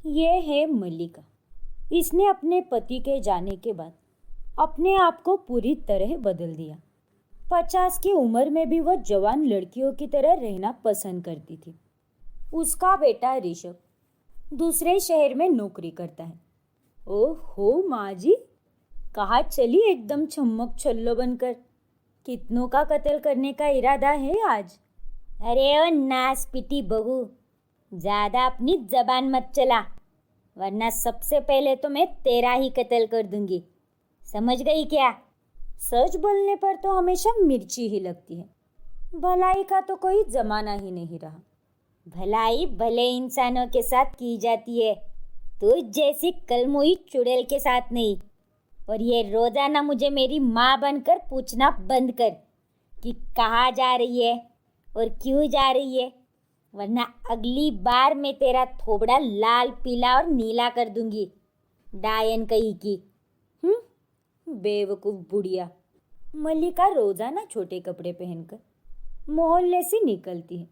ये है मल्लिका। इसने अपने पति के जाने के बाद अपने आप को पूरी तरह बदल दिया। 50 की उम्र में भी वह जवान लड़कियों की तरह रहना पसंद करती थी। उसका बेटा ऋषभ दूसरे शहर में नौकरी करता है। ओहो माँ जी, कहाँ चली एकदम छम्मक छल्लो बनकर? कितनों का कत्ल करने का इरादा है आज? अरे ओ नास पिटी बहू, ज्यादा अपनी जबान मत चला, वरना सबसे पहले तो मैं तेरा ही कत्ल कर दूंगी। समझ गई क्या? सच बोलने पर तो हमेशा मिर्ची ही लगती है। भलाई का तो कोई जमाना ही नहीं रहा। भलाई भले इंसानों के साथ की जाती है, तो जैसी कलमुई चुड़ैल के साथ नहीं। और ये रोजाना मुझे मेरी माँ बनकर पूछना बंद कर कि कहाँ जा रही है और क्यों जा रही है, वरना अगली बार मैं तेरा थोबड़ा लाल पीला और नीला कर दूंगी। डायन कहीं की। बेवकूफ बुढ़िया। मल्लिका रोजाना छोटे कपड़े पहनकर मोहल्ले से निकलती है,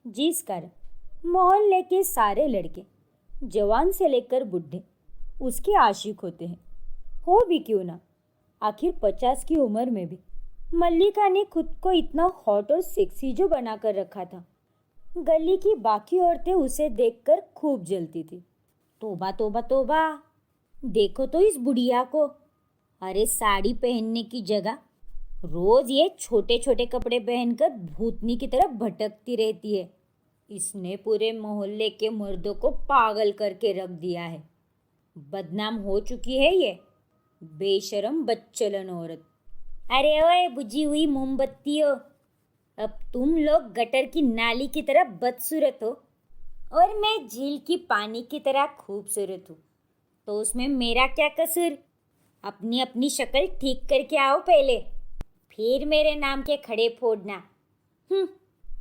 जिस कारण मोहल्ले के सारे लड़के, जवान से लेकर बुढ़े, उसके आशिक होते हैं। हो भी क्यों ना, आखिर 50 की उम्र में भी मल्लिका ने खुद को इतना हॉट और सेक्सी जो बनाकर रखा था। गली की बाकी औरतें उसे देखकर खूब जलती थी। तोबा तोबा तोबा, देखो तो इस बुढ़िया को। अरे साड़ी पहनने की जगह रोज ये छोटे छोटे कपड़े पहनकर भूतनी की तरह भटकती रहती है। इसने पूरे मोहल्ले के मर्दों को पागल करके रख दिया है। बदनाम हो चुकी है ये बेशरम बच्चलन औरत। अरे ओए बुझी हुई मोमबत्तियों, अब तुम लोग गटर की नाली की तरह बदसूरत हो और मैं झील की पानी की तरह खूबसूरत हूँ, तो उसमें मेरा क्या कसूर? अपनी अपनी शक्ल ठीक करके आओ पहले, फिर मेरे नाम के खड़े फोड़ना।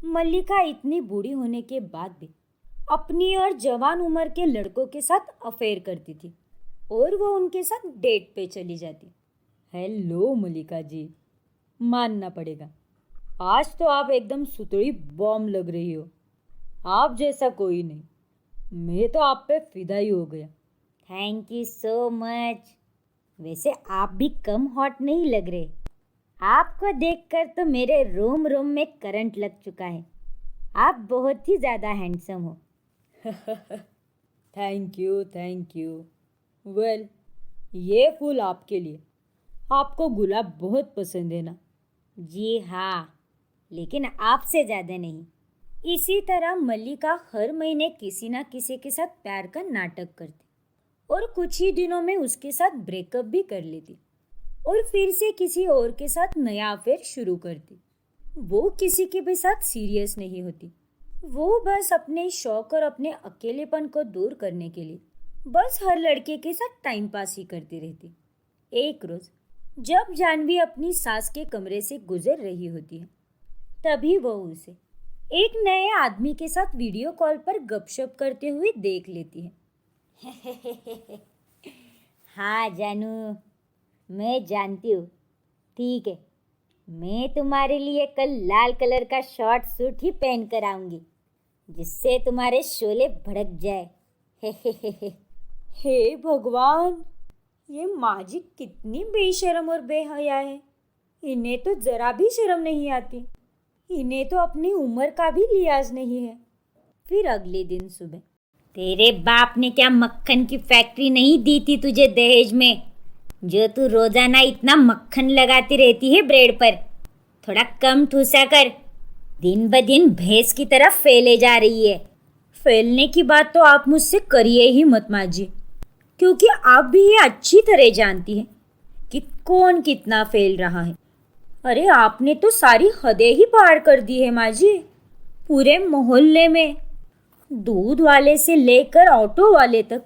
मल्लिका इतनी बूढ़ी होने के बाद भी अपनी और जवान उम्र के लड़कों के साथ अफेयर करती थी और वो उनके साथ डेट पे चली जाती। हेलो मल्लिका जी, मानना पड़ेगा, आज तो आप एकदम सुतड़ी बॉम्ब लग रही हो। आप जैसा कोई नहीं, मैं तो आप पे फिदा ही हो गया। Thank you so much. वैसे आप भी कम हॉट नहीं लग रहे। आपको देखकर तो मेरे रोम रोम में करंट लग चुका है। आप बहुत ही ज़्यादा हैंडसम हो। Thank you. वेल, ये फूल आपके लिए। आपको गुलाब बहुत पसंद है ना? जी हाँ, लेकिन आपसे ज़्यादा नहीं। इसी तरह मल्लिका हर महीने किसी ना किसी के साथ प्यार का नाटक करती और कुछ ही दिनों में उसके साथ ब्रेकअप भी कर लेती और फिर से किसी और के साथ नया अफेयर शुरू करती। वो किसी के भी साथ सीरियस नहीं होती। वो बस अपने शौक और अपने अकेलेपन को दूर करने के लिए बस हर लड़के के साथ टाइम पास ही करती रहती। एक रोज जब जानवी अपनी सास के कमरे से गुजर रही होती है, तभी वो उसे एक नए आदमी के साथ वीडियो कॉल पर गपशप करते हुए देख लेती है। हाँ जानू, मैं जानती हूँ। ठीक है, मैं तुम्हारे लिए कल लाल कलर का शॉर्ट सूट ही पहन कर आऊंगी, जिससे तुम्हारे शोले भड़क जाए। हे भगवान, ये माँ जी कितनी बेशर्म और बेहया है। इन्हें तो जरा भी शर्म नहीं आती। इन्हें तो अपनी उम्र का भी लिहाज नहीं है। फिर अगले दिन सुबह, तेरे बाप ने क्या मक्खन की फैक्ट्री नहीं दी थी तुझे दहेज में, जो तू रोजाना इतना मक्खन लगाती रहती है ब्रेड पर? थोड़ा कम ठूसा कर, दिन ब दिन भैंस की तरह फैले जा रही है। फैलने की बात तो आप मुझसे करिए ही मत माँ जी, क्योंकि आप भी ये अच्छी तरह जानती हैं कि कौन कितना फैल रहा है। अरे आपने तो सारी हदें ही पार कर दी है माँ जी। पूरे मोहल्ले में दूध वाले से लेकर ऑटो वाले तक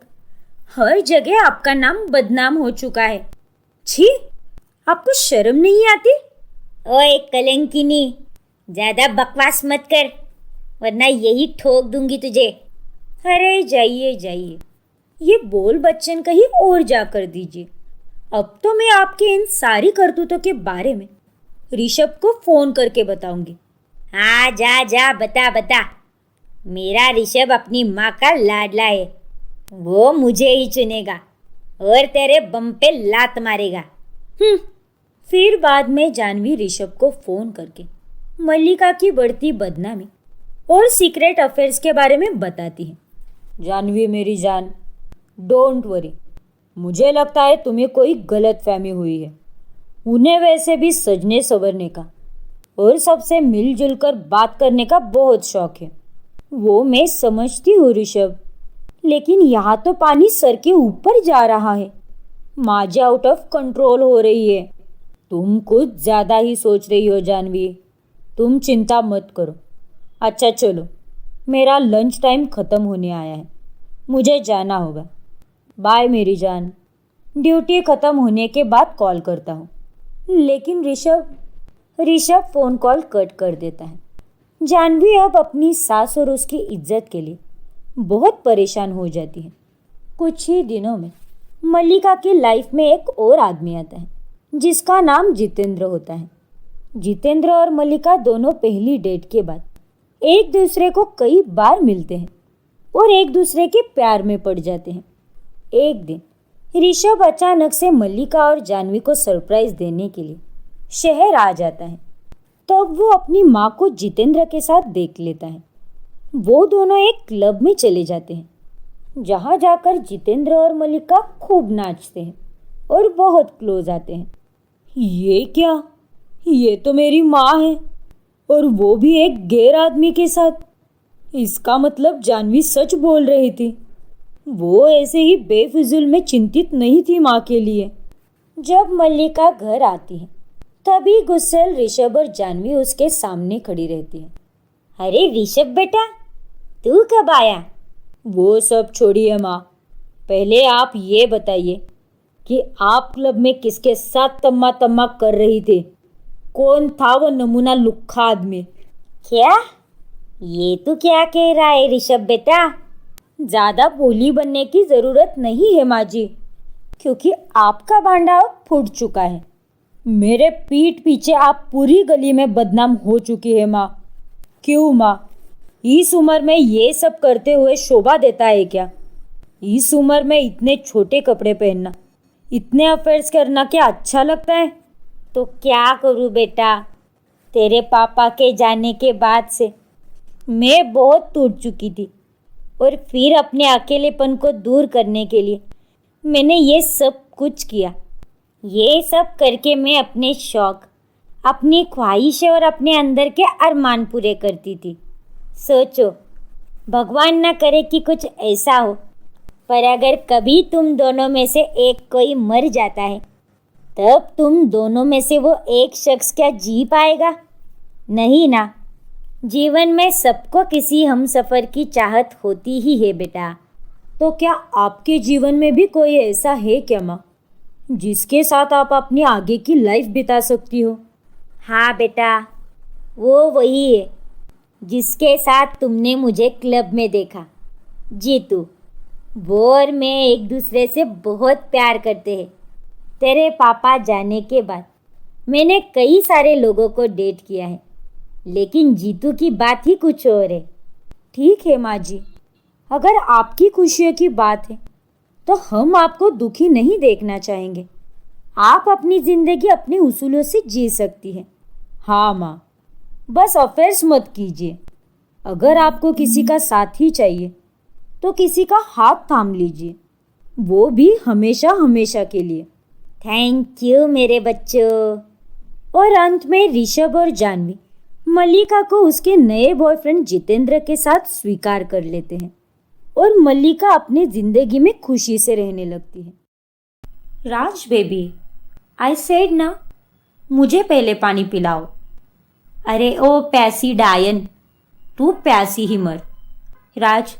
हर जगह आपका नाम बदनाम हो चुका है। छी, आपको शर्म नहीं आती? ओए कलंकिनी, ज्यादा बकवास मत कर, वरना यही ठोक दूंगी तुझे। अरे जाइए जाइए, ये बोल बच्चन कहीं और जा कर दीजिए। अब तो मैं आपके इन सारी करतूतों के बारे में ऋषभ को फोन करके बताऊंगी। हाँ जा जा, बता बता। मेरा ऋषभ अपनी माँ का लाडला है, वो मुझे ही चुनेगा और तेरे बम पे लात मारेगा। फिर बाद में जानवी ऋषभ को फोन करके मल्लिका की बढ़ती बदनामी और सीक्रेट अफेयर्स के बारे में बताती है। जानवी मेरी जान, डोंट वरी, मुझे लगता है तुम्हें कोई गलत फहमी हुई है। उन्हें वैसे भी सजने संवरने का और सबसे मिलजुल कर बात करने का बहुत शौक है। वो मैं समझती हूँ ऋषभ, लेकिन यहाँ तो पानी सर के ऊपर जा रहा है। माजी आउट ऑफ कंट्रोल हो रही है। तुम कुछ ज़्यादा ही सोच रही हो जानवी। तुम चिंता मत करो। अच्छा चलो, मेरा लंच टाइम ख़त्म होने आया है, मुझे जाना होगा। बाय मेरी जान, ड्यूटी ख़त्म होने के बाद कॉल करता हूँ। लेकिन ऋषभ फ़ोन कॉल कट कर देता है। जानवी अब अपनी सास और उसकी इज्जत के लिए बहुत परेशान हो जाती है। कुछ ही दिनों में मल्लिका की लाइफ में एक और आदमी आता है जिसका नाम जितेंद्र होता है। जितेंद्र और मल्लिका दोनों पहली डेट के बाद एक दूसरे को कई बार मिलते हैं और एक दूसरे के प्यार में पड़ जाते हैं। एक दिन ऋषभ अचानक से मल्लिका और जानवी को सरप्राइज देने के लिए शहर आ जाता है। तब वो अपनी माँ को जितेंद्र के साथ देख लेता है। वो दोनों एक क्लब में चले जाते हैं जहाँ जाकर जितेंद्र और मल्लिका खूब नाचते हैं और बहुत क्लोज आते हैं। ये क्या? ये तो मेरी माँ है और वो भी एक गैर आदमी के साथ। इसका मतलब जानवी सच बोल रही थी। वो ऐसे ही बेफिजुल में चिंतित नहीं थी माँ के लिए। जब मल्लिका घर आती है तभी गुस्सेल ऋषभ और जानवी उसके सामने खड़ी रहती है। अरे ऋषभ बेटा, तू कब आया? वो सब छोड़िए माँ, पहले आप ये बताइए कि आप क्लब में किसके साथ तम्मा तम्मा कर रही थी? कौन था वो नमूना लुक्खा आदमी? क्या? ये तू क्या कह रहा है ऋषभ बेटा? ज़्यादा भोली बनने की ज़रूरत नहीं है माँ जी, क्योंकि आपका भांडा अब फूट चुका है। मेरे पीठ पीछे आप पूरी गली में बदनाम हो चुकी है माँ। क्यों माँ, इस उम्र में ये सब करते हुए शोभा देता है क्या? इस उम्र में इतने छोटे कपड़े पहनना, इतने अफेयर्स करना क्या अच्छा लगता है? तो क्या करूँ बेटा, तेरे पापा के जाने के बाद से मैं बहुत टूट चुकी थी और फिर अपने अकेलेपन को दूर करने के लिए मैंने ये सब कुछ किया। ये सब करके मैं अपने शौक, अपनी ख्वाहिशें और अपने अंदर के अरमान पूरे करती थी। सोचो, भगवान ना करे कि कुछ ऐसा हो, पर अगर कभी तुम दोनों में से एक कोई मर जाता है तब तुम दोनों में से वो एक शख्स क्या जी पाएगा? नहीं ना। जीवन में सबको किसी हमसफ़र की चाहत होती ही है बेटा। तो क्या आपके जीवन में भी कोई ऐसा है क्या माँ, जिसके साथ आप अपनी आगे की लाइफ बिता सकती हो? हाँ बेटा, वो वही है जिसके साथ तुमने मुझे क्लब में देखा। जीतू, वो और मैं एक दूसरे से बहुत प्यार करते हैं। तेरे पापा जाने के बाद मैंने कई सारे लोगों को डेट किया है, लेकिन जीतू की बात ही कुछ और है। ठीक है माँ जी, अगर आपकी खुशियों की बात है तो हम आपको दुखी नहीं देखना चाहेंगे। आप अपनी ज़िंदगी अपने उसूलों से जी सकती हैं। हाँ माँ, बस अफेयर्स मत कीजिए। अगर आपको किसी का साथ ही चाहिए तो किसी का हाथ थाम लीजिए, वो भी हमेशा हमेशा के लिए। थैंक यू मेरे बच्चों। और अंत में ऋषभ और जानवी मल्लिका को उसके नए बॉयफ्रेंड जितेंद्र के साथ स्वीकार कर लेते हैं और मल्लिका अपनी ज़िंदगी में खुशी से रहने लगती है। राज बेबी, आई सेड ना, मुझे पहले पानी पिलाओ। अरे ओ प्यासी डायन, तू प्यासी ही मर। राज,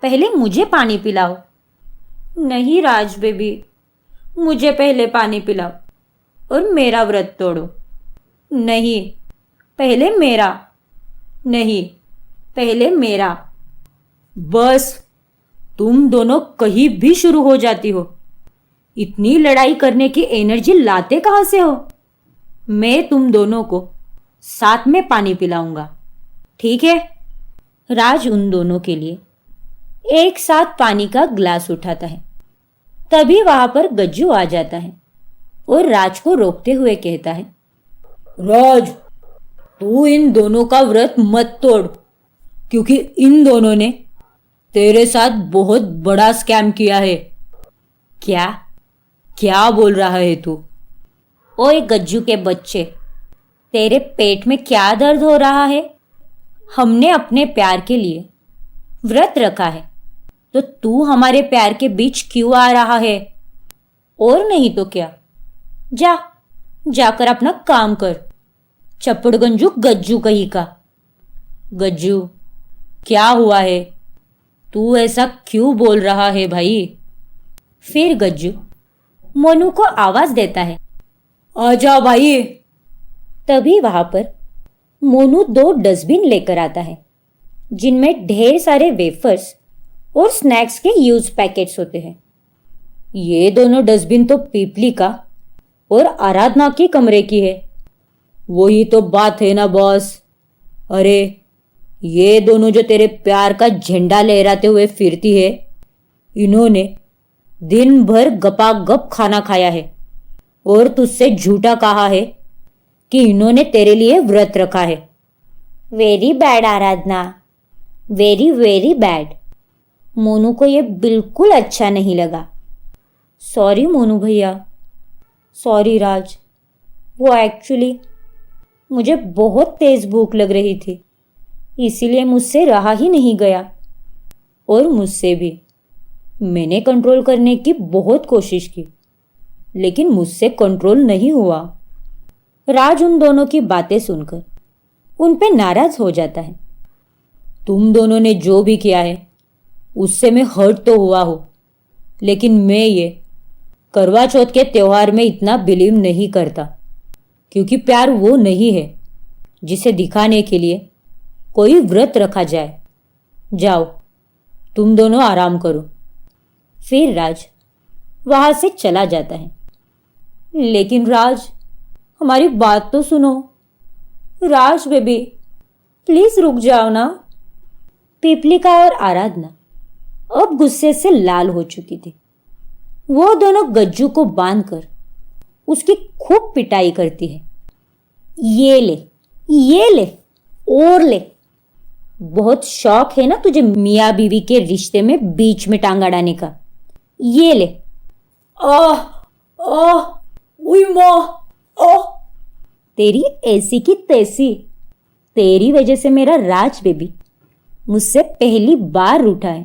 पहले मुझे पानी पिलाओ। नहीं राज बेबी, मुझे पहले पानी पिलाओ और मेरा व्रत तोड़ो। नहीं, पहले मेरा। नहीं, पहले मेरा। बस, तुम दोनों कहीं भी शुरू हो जाती हो। इतनी लड़ाई करने की एनर्जी लाते कहाँ से हो? मैं तुम दोनों को साथ में पानी पिलाऊंगा, ठीक है? राज उन दोनों के लिए एक साथ पानी का ग्लास उठाता है। तभी वहां पर गज्जू आ जाता है और राज को रोकते हुए कहता है, राज, तू इन दोनों का व्रत मत तोड़, क्योंकि इन दोनों ने तेरे साथ बहुत बड़ा स्कैम किया है। क्या क्या बोल रहा है तू? ओए गज्जू के बच्चे, तेरे पेट में क्या दर्द हो रहा है? हमने अपने प्यार के लिए व्रत रखा है, तो तू हमारे प्यार के बीच क्यों आ रहा है? और नहीं तो क्या, जाकर अपना काम कर, चपड़गंजू गज्जू कहीं का। गज्जू, क्या हुआ है? तू ऐसा क्यों बोल रहा है भाई? फिर गज्जू मोनू को आवाज देता है, आजा भाई। तभी वहां पर मोनू 2 डस्टबिन लेकर आता है, जिनमें ढेर सारे वेफर्स और स्नैक्स के यूज पैकेट्स होते हैं। ये दोनों डस्टबिन तो पीपली का और आराधना के कमरे की है। वही तो बात है ना बॉस। अरे, ये दोनों जो तेरे प्यार का झंडा लहराते हुए फिरती है, इन्होंने दिन भर गपागप खाना खाया है और तुझसे झूठा कहा है कि इन्होंने तेरे लिए व्रत रखा है। वेरी बैड आराधना, वेरी वेरी बैड। मोनू को ये बिल्कुल अच्छा नहीं लगा। सॉरी मोनू भैया, सॉरी राज। वो एक्चुअली मुझे बहुत तेज भूख लग रही थी, इसीलिए मुझसे रहा ही नहीं गया। और मुझसे भी। मैंने कंट्रोल करने की बहुत कोशिश की, लेकिन मुझसे कंट्रोल नहीं हुआ। राज उन दोनों की बातें सुनकर उन पे नाराज हो जाता है। तुम दोनों ने जो भी किया है उससे मैं हर्ट तो हुआ हूं, लेकिन मैं ये करवा चौथ के त्योहार में इतना बिलीव नहीं करता, क्योंकि प्यार वो नहीं है जिसे दिखाने के लिए कोई व्रत रखा जाए। जाओ, तुम दोनों आराम करो। फिर राज वहां से चला जाता है। लेकिन राज, हमारी बात तो सुनो। राज बेबी, प्लीज रुक जाओ ना। पीपलिका और आराधना अब गुस्से से लाल हो चुकी थी। वो दोनों गज्जू को बांधकर उसकी खूब पिटाई करती है। ये ले और ले। बहुत शौक है ना तुझे मियाँ बीवी के रिश्ते में बीच में टांग अड़ाने का। ये ले। आह आह, उई माँ, आह। तेरी ऐसी की तैसी। तेरी वजह से मेरा राज बेबी मुझसे पहली बार रूठा है।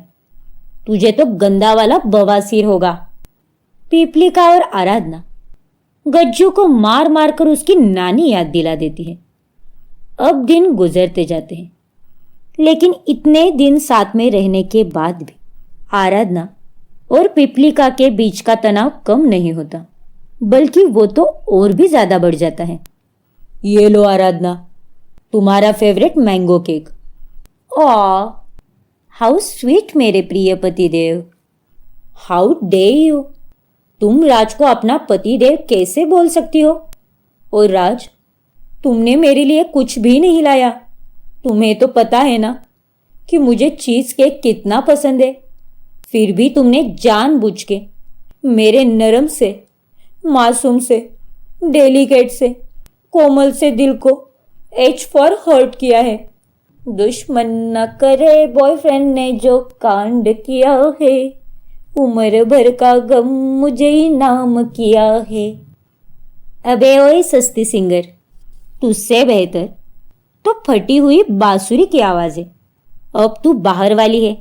तुझे तो गंदा वाला बवासीर होगा। पीपलिका और आराधना गज्जू को मार मार कर उसकी नानी याद दिला देती है। अब दिन गुजरते जाते हैं, लेकिन इतने दिन साथ में रहने के बाद भी आराधना और पीपलिका के बीच का तनाव कम नहीं होता, बल्कि वो तो और भी ज्यादा बढ़ जाता है। ये लो आराधना, तुम्हारा favourite mango cake. Oh, how sweet मेरे प्रिय पतिदेव। How day you. तुम राज को अपना पतिदेव कैसे बोल सकती हो? और राज, तुमने मेरे लिए कुछ भी नहीं लाया। तुम्हें तो पता है ना कि मुझे चीज केक कितना पसंद है। फिर भी तुमने जानबूझ के मेरे नरम से, मासूम से, डेलिकेट से, कोमल से दिल को एच फॉर हर्ट किया है। दुश्मन न करे बॉयफ्रेंड ने जो कांड किया है, उम्र भर का गम मुझे इनाम किया है। अबे ओए सस्ती सिंगर, तुझसे बेहतर तो फटी हुई बांसुरी की आवाज है। अब तू बाहर वाली है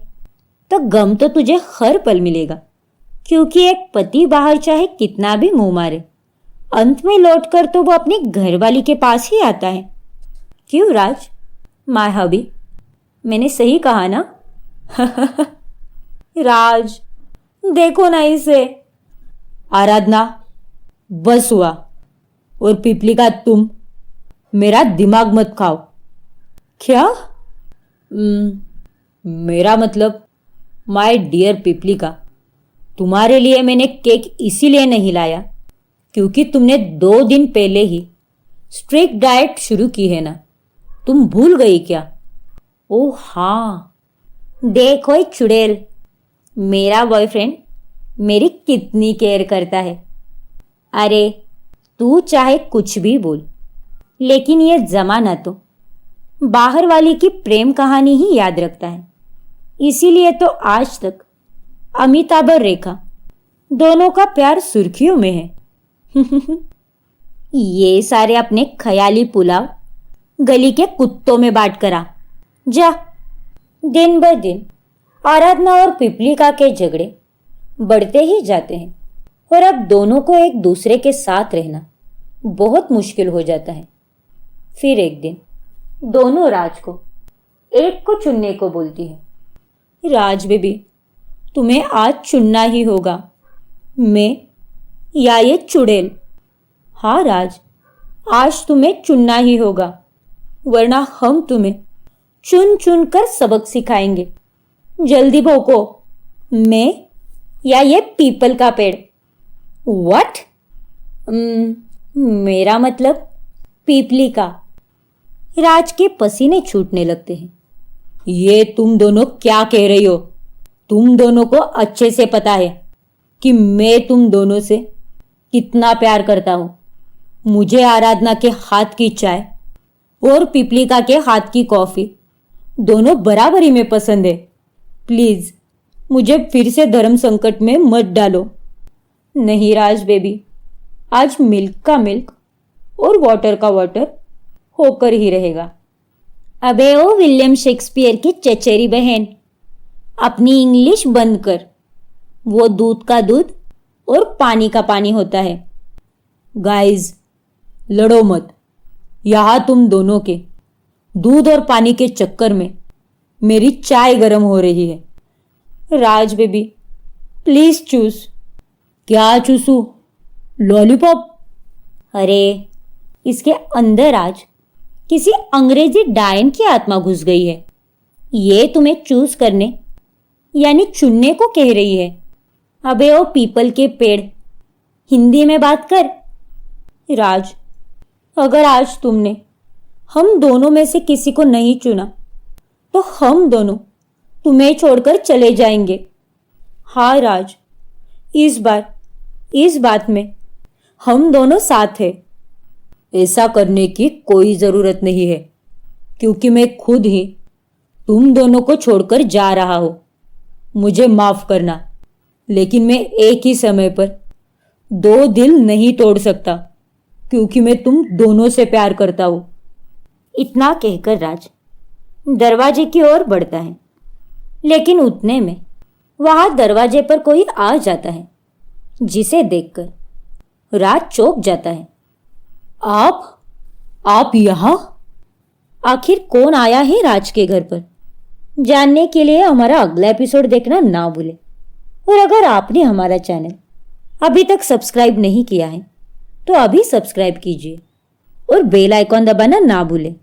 तो गम तो तुझे हर पल मिलेगा, क्योंकि एक पति बाहर चाहे कितना भी मुंह मारे, अंत में लौटकर तो वो अपनी घरवाली के पास ही आता है। क्यों राज, माय हबी, मैंने सही कहा ना? राज, देखो ना इसे। आराधना, बस हुआ। और पीपलिका, तुम मेरा दिमाग मत खाओ। क्या? मेरा मतलब, माय डियर पीपलिका, तुम्हारे लिए मैंने केक इसीलिए नहीं लाया क्योंकि तुमने 2 दिन पहले ही स्ट्रिक्ट डाइट शुरू की है ना। तुम भूल गई क्या? ओह हाँ, देखो चुड़ैल, मेरा बॉयफ्रेंड मेरी कितनी केयर करता है। अरे तू चाहे कुछ भी बोल, लेकिन ये जमाना तो बाहर वाली की प्रेम कहानी ही याद रखता है। इसीलिए तो आज तक अमिताभ और रेखा दोनों का प्यार सुर्खियों में है। ये सारे अपने ख्याली पुलाव गली के कुत्तों में बांट करा जा। दिन ब दिन आराधना और पिपलिका के झगड़े बढ़ते ही जाते हैं और अब दोनों को एक दूसरे के साथ रहना बहुत मुश्किल हो जाता है। फिर एक दिन दोनों राज को एक को चुनने को बोलती है। राज बेबी, तुम्हें आज चुनना ही होगा, मैं या ये चुड़ैल। हाँ राज, आज तुम्हें चुनना ही होगा, वरना हम तुम्हें चुन चुन कर सबक सिखाएंगे। जल्दी भौंको, मैं या ये पीपल का पेड़। व्हाट? मेरा मतलब पीपली का। राज के पसीने छूटने लगते हैं। ये तुम दोनों क्या कह रही हो? तुम दोनों को अच्छे से पता है कि मैं तुम दोनों से कितना प्यार करता हूं। मुझे आराधना के हाथ की चाय और पिपलिका के हाथ की कॉफी दोनों बराबरी में पसंद है। प्लीज मुझे फिर से धर्म संकट में मत डालो। नहीं राज बेबी, आज मिल्क का मिल्क और वाटर का वाटर होकर ही रहेगा। अबे ओ विलियम शेक्सपियर की चचेरी बहन, अपनी इंग्लिश बंद कर। वो दूध का दूध और पानी का पानी होता है। गाइस, लड़ो मत। यहां तुम दोनों के दूध और पानी के चक्कर में मेरी चाय गर्म हो रही है। राज बेबी, प्लीज चूस। क्या चूसू? लॉलीपॉप? अरे इसके अंदर आज किसी अंग्रेजी डायन की आत्मा घुस गई है। ये तुम्हें चूज करने यानी चुनने को कह रही है। अबे ओ पीपल के पेड़, हिंदी में बात कर। राज, अगर आज तुमने हम दोनों में से किसी को नहीं चुना तो हम दोनों तुम्हें छोड़कर चले जाएंगे। हाँ राज, इस बात में हम दोनों साथ हैं। ऐसा करने की कोई जरूरत नहीं है, क्योंकि मैं खुद ही तुम दोनों को छोड़कर जा रहा हूं। मुझे माफ करना, लेकिन मैं एक ही समय पर दो दिल नहीं तोड़ सकता, क्योंकि मैं तुम दोनों से प्यार करता हूं। इतना कहकर राज दरवाजे की ओर बढ़ता है, लेकिन उतने में वहां दरवाजे पर कोई आ जाता है, जिसे देखकर राज चौंक जाता है। आप यहां? आखिर कौन आया है राज के घर पर? जानने के लिए हमारा अगला एपिसोड देखना ना भूलें। और अगर आपने हमारा चैनल अभी तक सब्सक्राइब नहीं किया है तो अभी सब्सक्राइब कीजिए और बेल आइकॉन दबाना ना भूलें।